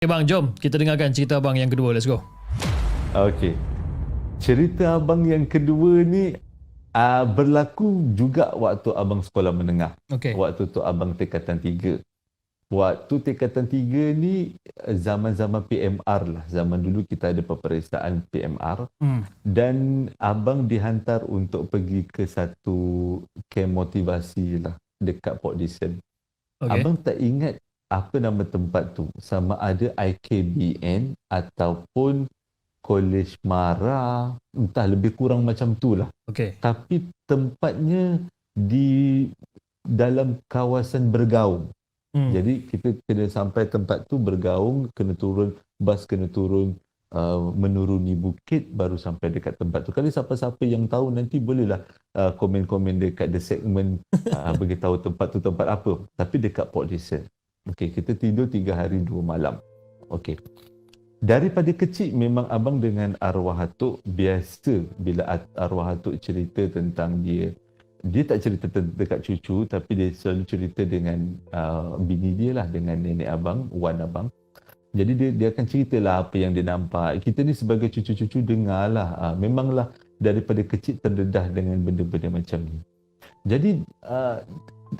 Okay bang, jom kita dengarkan cerita abang yang kedua. Let's go. Okey. Cerita abang yang kedua ni berlaku juga waktu abang sekolah menengah. Okay. Waktu tu abang tingkatan 3. Waktu tingkatan 3 ni zaman-zaman PMR lah. Zaman dulu kita ada peperiksaan PMR. Dan abang dihantar untuk pergi ke satu camp motivasi lah dekat Port Dickson. Okay. Abang tak ingat apa nama tempat tu. Sama ada IKBN ataupun College Mara, entah lebih kurang macam tu lah. Okay. Tapi tempatnya di dalam kawasan Bergaung. Jadi kita kena sampai tempat tu Bergaung, kena turun, bas kena turun, menuruni bukit baru sampai dekat tempat tu. Kalau siapa-siapa yang tahu nanti bolehlah komen-komen dekat the segment beritahu tempat tu tempat apa. Tapi dekat Port Dickson. Okey, kita tidur 3 hari 2 malam. Okey. Daripada kecil memang abang dengan arwah atuk biasa bila arwah atuk cerita tentang dia tak cerita dekat cucu tapi dia selalu cerita dengan bini dia lah, dengan nenek abang, wan abang. Jadi dia akan ceritalah apa yang dia nampak. Kita ni sebagai cucu-cucu dengarlah. Memanglah daripada kecil terdedah dengan benda-benda macam ni. Jadi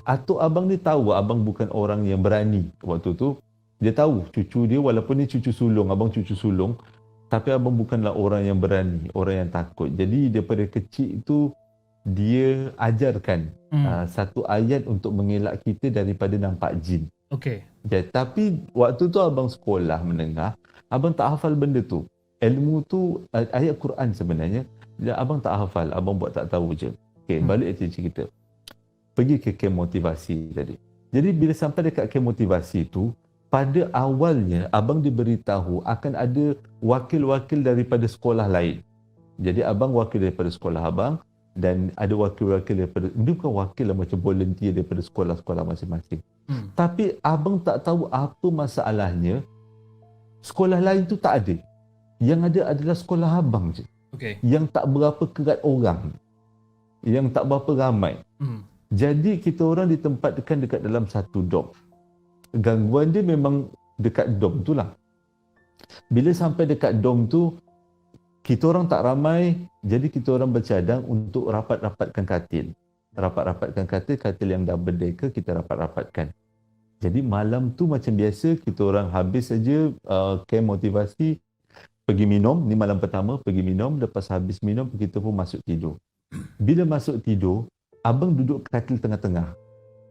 atuk abang ni tahu abang bukan orang yang berani waktu tu. Dia tahu cucu dia walaupun ni cucu sulung, abang cucu sulung, tapi abang bukanlah orang yang berani, orang yang takut. Jadi daripada kecil itu dia ajarkan satu ayat untuk mengelak kita daripada nampak jin. Okay. Tapi waktu tu abang sekolah menengah, abang tak hafal benda tu. Ilmu tu ayat Quran sebenarnya, abang tak hafal, abang buat tak tahu je. Okay, balik cerita kita. Pergi ke camp motivasi tadi. Jadi bila sampai dekat camp motivasi tu, pada awalnya abang diberitahu akan ada wakil-wakil daripada sekolah lain. Jadi abang wakil daripada sekolah abang dan ada wakil-wakil daripada, ini bukan wakil lah, macam volunteer daripada sekolah-sekolah masing-masing. Tapi abang tak tahu apa masalahnya, sekolah lain tu tak ada. Yang ada adalah sekolah abang je. Okay. Yang tak berapa kerat orang. Yang tak berapa ramai. Jadi kita orang ditempatkan dekat dalam satu dorm. Gangguan dia memang dekat dom tu lah. Bila sampai dekat dom tu, kita orang tak ramai, jadi kita orang bercadang untuk rapat-rapatkan katil. Rapat-rapatkan katil yang double decker kita rapat-rapatkan. Jadi malam tu macam biasa, kita orang habis saja camp motivasi, pergi minum, ni malam pertama, pergi minum, lepas habis minum, kita pun masuk tidur. Bila masuk tidur, abang duduk katil tengah-tengah.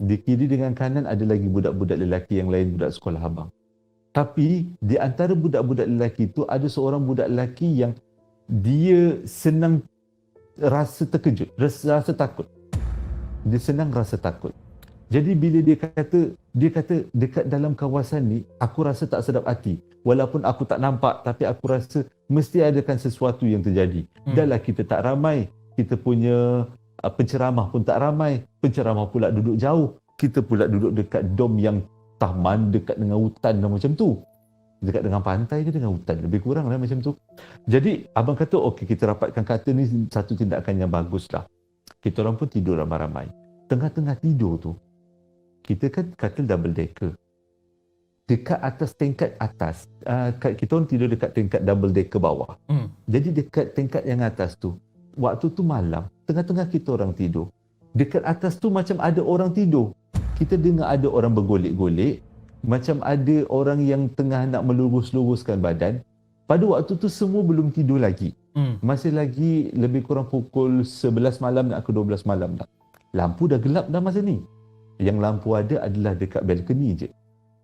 Di kiri dengan kanan ada lagi budak-budak lelaki yang lain, budak sekolah abang. Tapi di antara budak-budak lelaki itu ada seorang budak lelaki yang dia senang rasa terkejut, rasa takut. Dia senang rasa takut. Jadi bila dia kata dekat dalam kawasan ni aku rasa tak sedap hati. Walaupun aku tak nampak tapi aku rasa mesti adakan sesuatu yang terjadi. Dahlah kita tak ramai, kita punya penceramah pun tak ramai. Penceramah pula duduk jauh. Kita pula duduk dekat dom yang taman, dekat dengan hutan dan macam tu. Dekat dengan pantai ke dengan hutan. Lebih kurang lah macam tu. Jadi abang kata, okey kita rapatkan katil ni satu tindakan yang bagus lah. Kita orang pun tidur ramai-ramai. Tengah-tengah tidur tu, kita kan katil double decker. Dekat atas tingkat atas, kita orang tidur dekat tingkat double decker bawah. Jadi dekat tingkat yang atas tu, waktu tu malam, tengah-tengah kita orang tidur. Dekat atas tu macam ada orang tidur. Kita dengar ada orang bergolek-golek. Macam ada orang yang tengah nak melurus-luruskan badan. Pada waktu tu semua belum tidur lagi. Masih lagi lebih kurang pukul 11 malam nak ke 12 malam dah. Lampu dah gelap dah masa ni. Yang lampu ada adalah dekat balkoni je.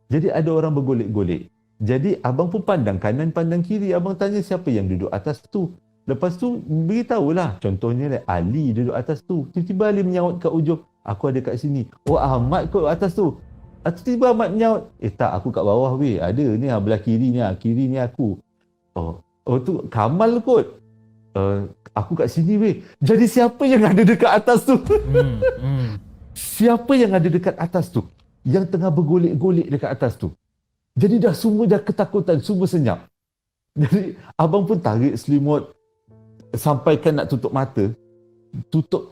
Jadi ada orang bergolek-golek. Jadi abang pun pandang kanan, pandang kiri. Abang tanya siapa yang duduk atas tu. Lepas tu beritahulah. Contohnya Ali duduk atas tu. Tiba-tiba Ali menyaut kat ujung. Aku ada kat sini. Oh Ahmad kot atas tu. Tiba-tiba Ahmad menyaut. Tak, aku kat bawah weh. Ada ni belah kiri ni. Kiri ni aku. Oh tu Kamal kot. Aku kat sini weh. Jadi siapa yang ada dekat atas tu? Siapa yang ada dekat atas tu? Yang tengah bergolek-golek dekat atas tu. Jadi dah semua dah ketakutan. Semua senyap. Jadi abang pun tarik selimut. Sampaikan nak tutup mata,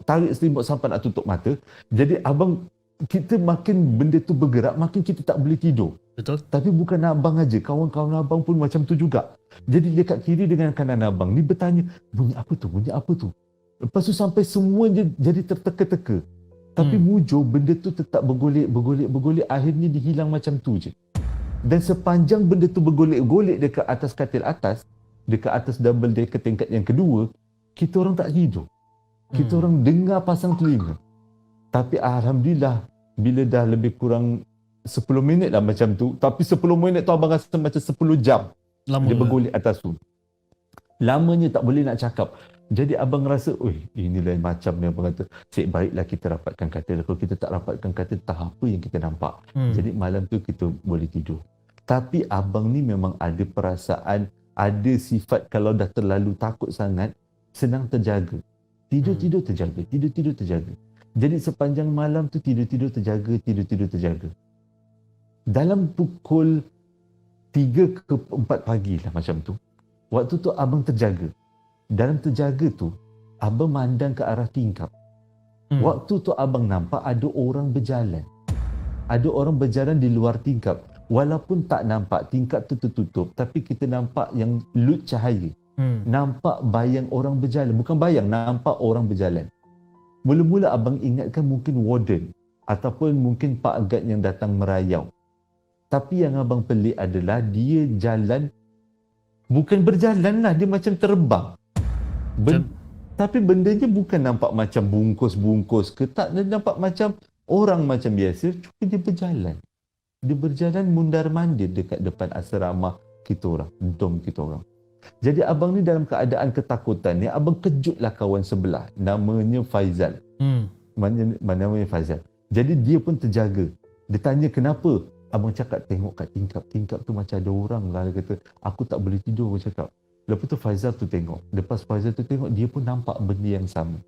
tarik selimut sampai nak tutup mata. Jadi abang, kita makin benda tu bergerak, makin kita tak boleh tidur. Betul. Tapi bukan abang aja, kawan-kawan abang pun macam tu juga. Jadi dia kat kiri dengan kanan abang ni bertanya, bunyi apa tu, bunyi apa tu. Lepas tu sampai semua jadi terteka-teka. Tapi mujur benda tu tetap bergolek, akhirnya dia hilang macam tu je. Dan sepanjang benda tu bergolek-golek dekat atas katil atas, dekat atas double decker tingkat yang kedua, kita orang tak tidur. Kita orang dengar pasang telinga. Tapi Alhamdulillah, bila dah lebih kurang 10 minit lah macam tu. Tapi 10 minit tu abang rasa macam 10 jam. Lama Dia bergolek atas tu. Lamanya tak boleh nak cakap. Jadi abang rasa, ini lain macam ni abang kata. Cik, baiklah kita rapatkan katil. Kalau kita tak rapatkan katil, tak apa yang kita nampak. Jadi malam tu kita boleh tidur. Tapi abang ni memang ada perasaan, ada sifat kalau dah terlalu takut sangat, senang terjaga. Tidur-tidur terjaga, tidur-tidur terjaga. Jadi sepanjang malam tu tidur-tidur terjaga, tidur-tidur terjaga. Dalam pukul 3 ke 4 pagi lah macam tu. Waktu tu abang terjaga. Dalam terjaga tu, abang mandang ke arah tingkap. Waktu tu abang nampak ada orang berjalan. Ada orang berjalan di luar tingkap. Walaupun tak nampak tingkap tu tertutup, tapi kita nampak yang lut cahaya. Nampak bayang orang berjalan. Bukan bayang, nampak orang berjalan. Mula-mula abang ingatkan mungkin warden ataupun mungkin Pak Gad yang datang merayau. Tapi yang abang pelik adalah dia jalan, bukan berjalan lah, dia macam terbang. Tapi bendanya bukan nampak macam bungkus-bungkus ke, tak, dia nampak macam orang macam biasa, cuma dia berjalan. Dia berjalan mundar-mandir dekat depan asrama kita orang, dom kita orang. Jadi abang ni dalam keadaan ketakutan ni, abang kejutlah kawan sebelah, namanya Faizal. Namanya Faizal. Jadi dia pun terjaga. Dia tanya kenapa? Abang cakap tengok kat tingkap tu macam ada orang lah. Dia kata, aku tak boleh tidur, aku cakap. Lepas tu Faizal tu tengok. Lepas Faizal tu tengok, dia pun nampak benda yang sama.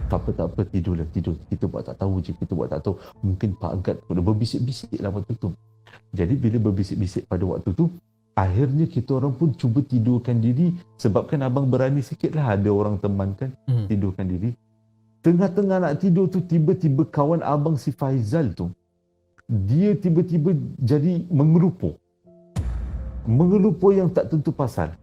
Tak apa, tidurlah, tidur. Kita buat tak tahu je, kita buat tak tahu. Mungkin Pak Gad pun berbisik-bisik lah waktu tu. Jadi bila berbisik-bisik pada waktu tu, akhirnya kita orang pun cuba tidurkan diri. Sebabkan abang berani sikit lah, ada orang teman kan, tidurkan diri. Tengah-tengah nak tidur tu, tiba-tiba kawan abang si Faizal tu, dia tiba-tiba jadi mengelupo. Mengelupo yang tak tentu pasal.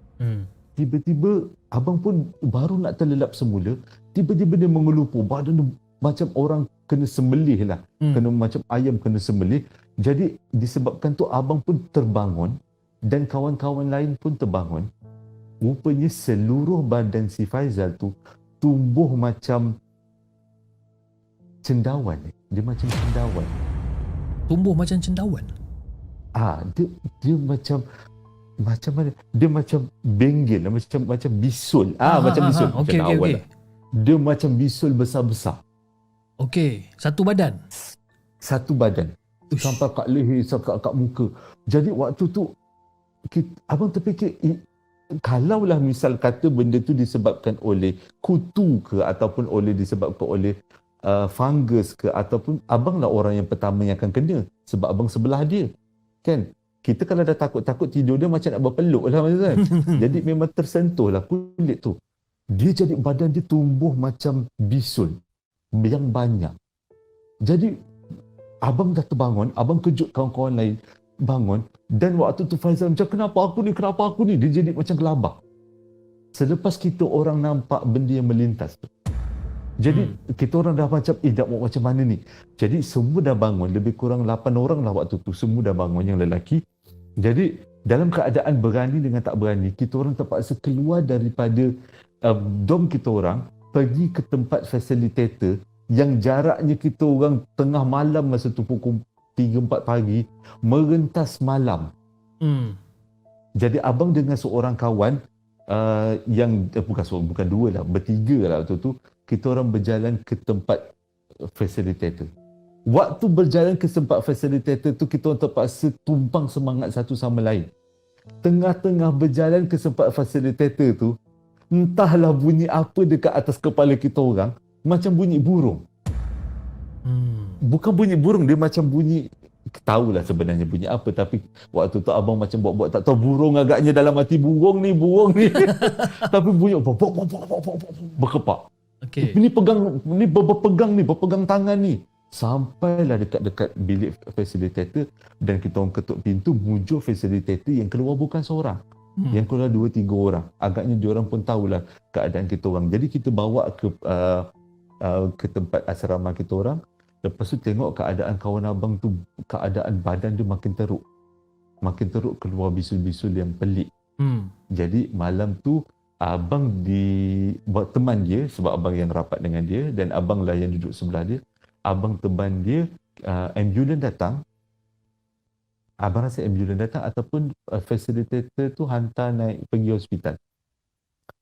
Tiba-tiba abang pun baru nak terlelap semula, tiba-tiba dia mengelupo. Badan dia macam orang kena sembelih lah. Kena macam ayam kena sembelih. Jadi disebabkan tu abang pun terbangun dan kawan-kawan lain pun terbangun. Rupanya seluruh badan si Faizal tu tumbuh macam cendawan. Dia macam cendawan. Tumbuh macam cendawan? Dia macam mana? Dia macam benggel, macam bisul. Macam bisul. Okay. Dia macam bisul besar-besar. Okey, satu badan. Satu badan. Ush. Sampai kat leher, sampai kat muka. Jadi waktu tu abang terfikir, kalaulah misal kata benda tu disebabkan oleh kutu ke, ataupun disebabkan oleh fungus ke, ataupun abang lah orang yang pertama yang akan kena sebab abang sebelah dia kan. Kita kalau dah takut-takut tidur dia macam nak berpeluk lah kan. Jadi memang tersentuh lah kulit tu. Dia jadi badan dia tumbuh macam bisul yang banyak. Jadi abang dah terbangun, abang kejut kawan-kawan lain bangun, dan waktu tu Faizal macam kenapa aku ni, dia jadi macam gelabah. Selepas kita orang nampak benda yang melintas tu, jadi kita orang dah macam dah mau macam mana ni. Jadi semua dah bangun, lebih kurang 8 orang lah waktu tu, semua dah bangun yang lelaki. Jadi dalam keadaan berani dengan tak berani, kita orang terpaksa keluar daripada dom kita orang, pergi ke tempat facilitator yang jaraknya kita orang tengah malam masa tu pukul 3-4 pagi, merentas malam. Jadi abang dengan seorang kawan yang bukan dua lah, bertiga lah waktu tu, kita orang berjalan ke tempat facilitator. Waktu berjalan ke tempat facilitator tu, kita orang terpaksa tumpang semangat satu sama lain. Tengah-tengah berjalan ke tempat facilitator tu, entahlah bunyi apa dekat atas kepala kita orang, macam bunyi burung. Bukan bunyi burung, dia macam bunyi, tahulah sebenarnya bunyi apa, tapi waktu tu abang macam buat-buat tak tahu burung, agaknya dalam hati burung ni. Tapi bunyi berkepak. Okey. Ini berpegang tangan ni. Sampailah dekat-dekat bilik facilitator dan kita orang ketuk pintu, muncul facilitator yang keluar bukan seorang. Yang keluar 2-3 orang. Agaknya diorang pun tahulah keadaan kita orang. Jadi kita bawa ke tempat asrama kita orang. Lepas tu tengok keadaan kawan abang tu, keadaan badan dia makin teruk. Makin teruk, keluar bisul-bisul yang pelik. Jadi malam tu abang buat teman dia, sebab abang yang rapat dengan dia dan abang lah yang duduk sebelah dia. Abang teman dia, ambulans datang. Abang rasa ambulans datang ataupun facilitator tu hantar naik pergi hospital.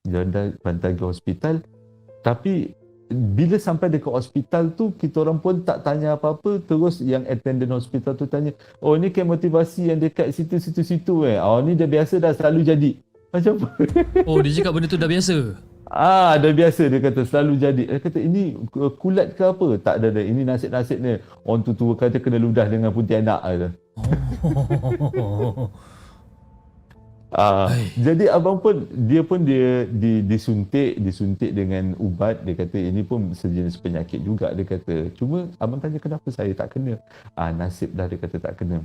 Dia hantar pergi hospital. Tapi bila sampai dekat hospital tu, kita orang pun tak tanya apa-apa. Terus yang attendant hospital tu tanya, oh ni kem motivasi yang dekat situ-situ. Oh ni dah biasa dah, selalu jadi. Macam apa? Oh, dia cakap benda tu dah biasa. Dah biasa, dia kata selalu jadi. Dia kata ini kulat ke apa? Tak ada. Ini nasib-nasib ni. Orang tua kata kena ludah dengan pontianak. Jadi abang pun dia disuntik dengan ubat. Dia kata ini pun sejenis penyakit juga. Dia kata cuma abang tanya kenapa saya tak kena. Nasib dah, dia kata tak kena.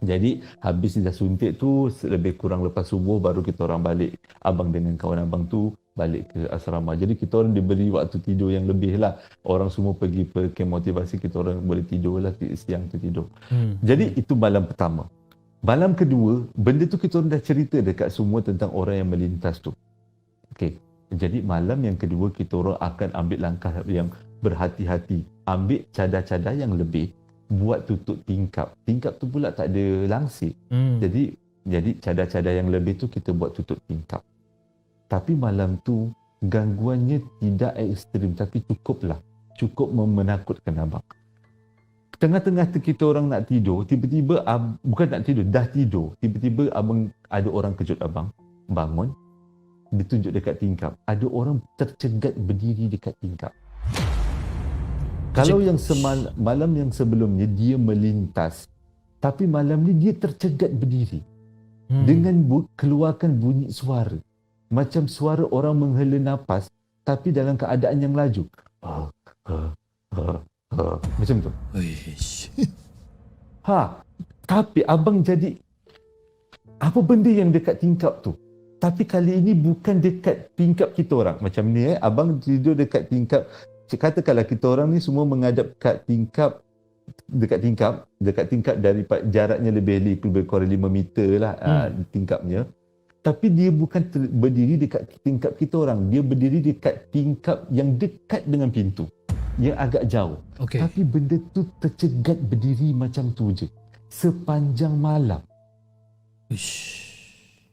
Jadi habis dah suntik tu, lebih kurang lepas subuh baru kita orang balik. Abang dengan kawan abang tu balik ke asrama. Jadi kita orang diberi waktu tidur yang lebih lah. Orang semua pergi ke motivasi, kita orang boleh tidur lah siang tu tidur. Jadi itu malam pertama. Malam kedua, benda tu kita orang dah cerita dekat semua tentang orang yang melintas tu. Okey. Jadi malam yang kedua kita orang akan ambil langkah yang berhati-hati. Ambil cadar-cadar yang lebih, buat tutup tingkap. Tingkap tu pula tak ada langsir. Jadi cadar-cadar yang lebih tu kita buat tutup tingkap. Tapi malam tu gangguannya tidak ekstrim, tapi cukuplah. Cukup menakutkan abang. Tengah-tengah kita orang nak tidur, tiba-tiba bukan nak tidur, dah tidur. Tiba-tiba abang ada orang kejut abang, bangun, ditunjuk dekat tingkap. Ada orang tercegat berdiri dekat tingkap. Kalau yang malam yang sebelumnya dia melintas, tapi malam ni dia tercegat berdiri dengan keluarkan bunyi suara, macam suara orang menghela nafas tapi dalam keadaan yang laju. Macam tu. Tapi abang jadi apa benda yang dekat tingkap tu? Tapi kali ini bukan dekat tingkap kita orang. Macam ni abang tidur dekat tingkap. Katakanlah kita orang ni semua menghadap dekat tingkap daripada jaraknya lebih kurang 5 meter lah tingkapnya. Tapi dia bukan berdiri dekat tingkap kita orang. Dia berdiri dekat tingkap yang dekat dengan pintu. Yang agak jauh. Okay. Tapi benda tu tercegat berdiri macam tu je. Sepanjang malam.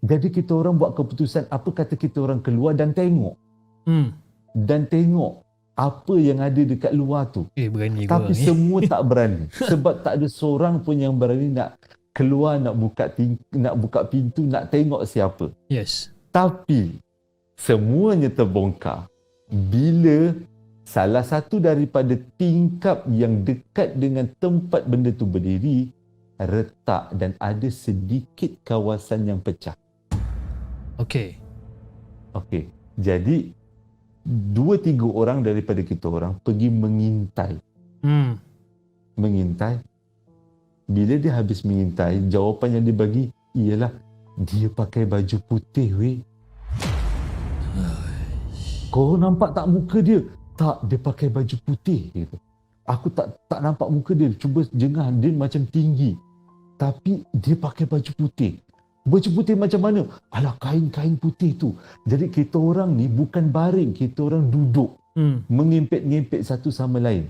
Jadi kita orang buat keputusan, apa kata kita orang keluar dan tengok. Dan tengok apa yang ada dekat luar tu. Berani tapi semua tak berani. Sebab tak ada seorang pun yang berani nak keluar, nak buka pintu, nak tengok siapa. Yes. Tapi semuanya terbongkar bila salah satu daripada tingkap yang dekat dengan tempat benda tu berdiri retak dan ada sedikit kawasan yang pecah. Okey. Jadi 2-3 orang daripada kita orang pergi mengintai. Mengintai. Bila dia habis mengintai, jawapan yang dia bagi ialah dia pakai baju putih weh. Kau nampak tak muka dia? Tak, dia pakai baju putih gitu. Aku tak nampak muka dia. Cuba jengah, dia macam tinggi. Tapi dia pakai baju putih. Baju putih macam mana? Alah, kain-kain putih tu. Jadi kita orang ni bukan baring, kita orang duduk. Mengempit-ngempit satu sama lain.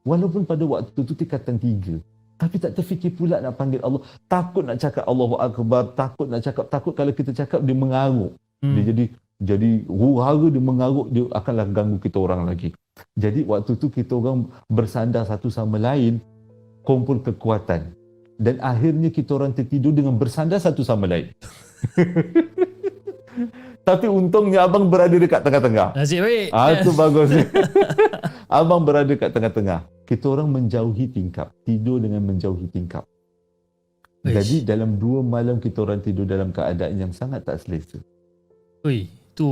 Walaupun pada waktu tu tingkatan 3. Tapi tak terfikir pula nak panggil Allah. Takut nak cakap Allahu Akbar. Takut kalau kita cakap dia mengaruk. Dia jadi huru-hara, dia mengaruk, dia akanlah ganggu kita orang lagi. Jadi waktu tu kita orang bersandar satu sama lain, kumpul kekuatan. Dan akhirnya kita orang tertidur dengan bersandar satu sama lain. Tapi untungnya abang berada dekat tengah-tengah. Nasib baik. Itu bagus. Abang berada dekat tengah-tengah. Kita orang menjauhi tingkap. Tidur dengan menjauhi tingkap. Jadi dalam 2 malam kita orang tidur dalam keadaan yang sangat tak selesa. Tu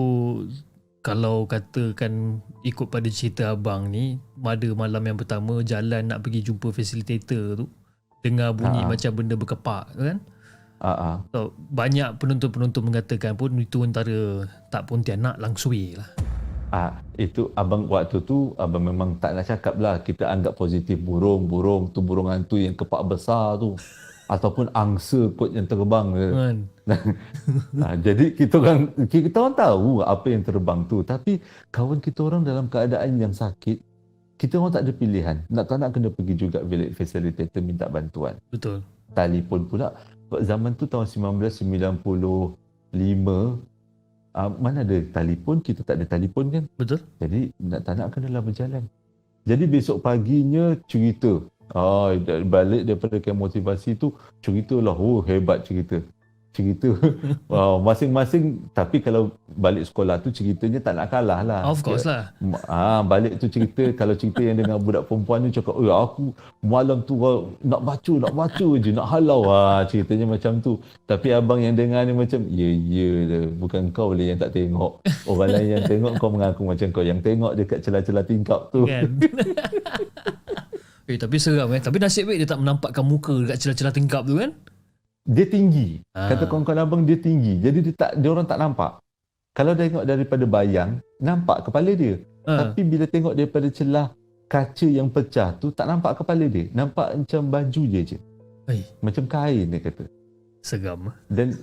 Kalau katakan ikut pada cerita abang ni, pada malam yang pertama jalan nak pergi jumpa facilitator tu, dengar bunyi macam benda berkepak tu kan. So, banyak penonton-penonton mengatakan pun itu antara tak Pontianak langsui lah. Itu abang waktu tu abang memang tak nak cakap lah, kita anggap positif burung tu burung hantu yang kepak besar tu ataupun angsa kot yang terbang Kan? jadi kita orang tahu apa yang terbang tu, tapi kawan kita orang dalam keadaan yang sakit, kita orang tak ada pilihan, nak tak nak kena pergi juga bilik facilitator minta bantuan. Betul. Telefon pula zaman tu tahun 1995, mana ada telefon, kita tak ada telefon kan. Betul. Jadi nak tak nak kenalah berjalan. Jadi besok paginya cerita. Balik daripada camp motivasi tu, ceritalah, hebat cerita. Masing-masing, tapi kalau balik sekolah tu ceritanya tak nak kalah lah. Of course lah. Balik tu cerita, kalau cerita yang dengan budak perempuan tu cakap, aku malam tu nak baca je, nak halau. Ceritanya macam tu. Tapi abang yang dengar ni macam, ya, bukan kau boleh yang tak tengok. Orang lain yang tengok, kau mengaku macam kau yang tengok dekat celah-celah tingkap tu. Kan? Tapi seram Tapi nasib baik dia tak menampakkan muka dekat celah-celah tingkap tu kan. Dia tinggi. Kata kawan-kawan abang, dia tinggi. Jadi dia orang tak nampak. Kalau dia tengok daripada bayang, nampak kepala dia. Tapi bila tengok daripada celah kaca yang pecah tu, tak nampak kepala dia. Nampak macam baju dia je. Macam kain, dia kata. Seram. Dan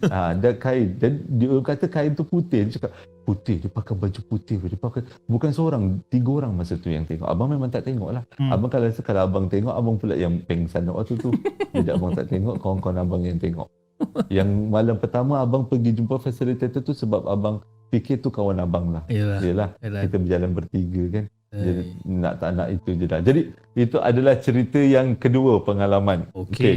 kain. Dan dia kata kain tu putih. Dia cakap, putih. Dia pakai baju putih. Dia pakai, bukan seorang, 3 orang masa tu yang tengok. Abang memang tak tengok lah. Abang kalau abang tengok, abang pula yang pengsan waktu tu. Jadi abang tak tengok, kawan-kawan abang yang tengok. Yang malam pertama abang pergi jumpa facilitator tu sebab abang fikir tu kawan abang lah. Yalah. Kita berjalan bertiga kan. Jadi nak tak nak itu je dah. Jadi itu adalah cerita yang kedua pengalaman. Okey.